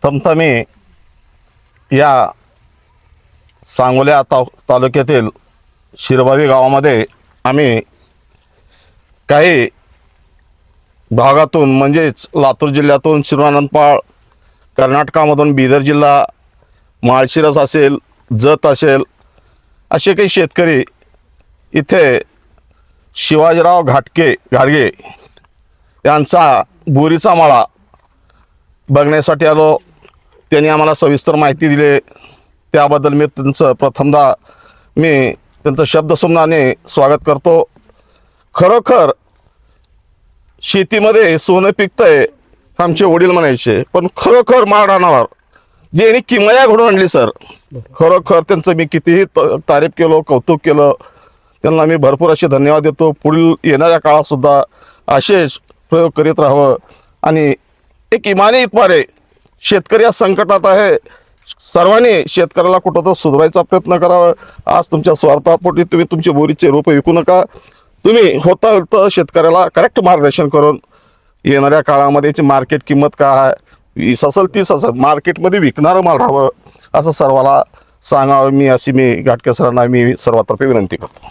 थमथमी या सांगोल्या तालुक्यातील शिरबावी गावामध्ये आम्ही काही भागातून म्हणजेच लातूर जिल्ह्यातून शिरवानंदपाळ, कर्नाटकामधून बिदर जिल्हा, माळशिरस असेल, जत असेल असे काही शेतकरी इथे शिवाजीराव घाटगे यांचा बोरीचा मळा बघण्यासाठी आलो. त्यांनी आम्हाला सविस्तर माहिती दिली, त्याबद्दल मी त्यांचं प्रथमदा त्यांचं शब्दसुमनाने स्वागत करतो. खरोखर शेतीमध्ये सोनं पिकतंय आमचे वडील म्हणायचे, पण खरोखर माळरानावर जे यांनी किमया घडून आणली सर, खरोखर त्यांचं मी कितीही तारीफ केलं, कौतुक केलं, त्यांना मी भरपूर असे धन्यवाद देतो. पुढील येणाऱ्या काळातसुद्धा असेच प्रयोग करीत राहावं आणि एक इमानी इतमारे शेतकरी या संकटात आहे, सर्वांनी शेतकऱ्याला कुठं तर सुधारायचा प्रयत्न करावा. आज तुमच्या स्वार्थापोटी तुम्ही तुमचे बोरीचे रोप विकू नका. तुम्ही होता शेतकऱ्याला करेक्ट मार्गदर्शन करून येणाऱ्या काळामध्ये याची मार्केट किंमत काय आहे, 20 असेल 30 असेल, मार्केटमध्ये विकणारं माल राहावं असं सर्वाला सांगावं. मी घाटगे सरांना मी सर्वातर्फे विनंती करतो.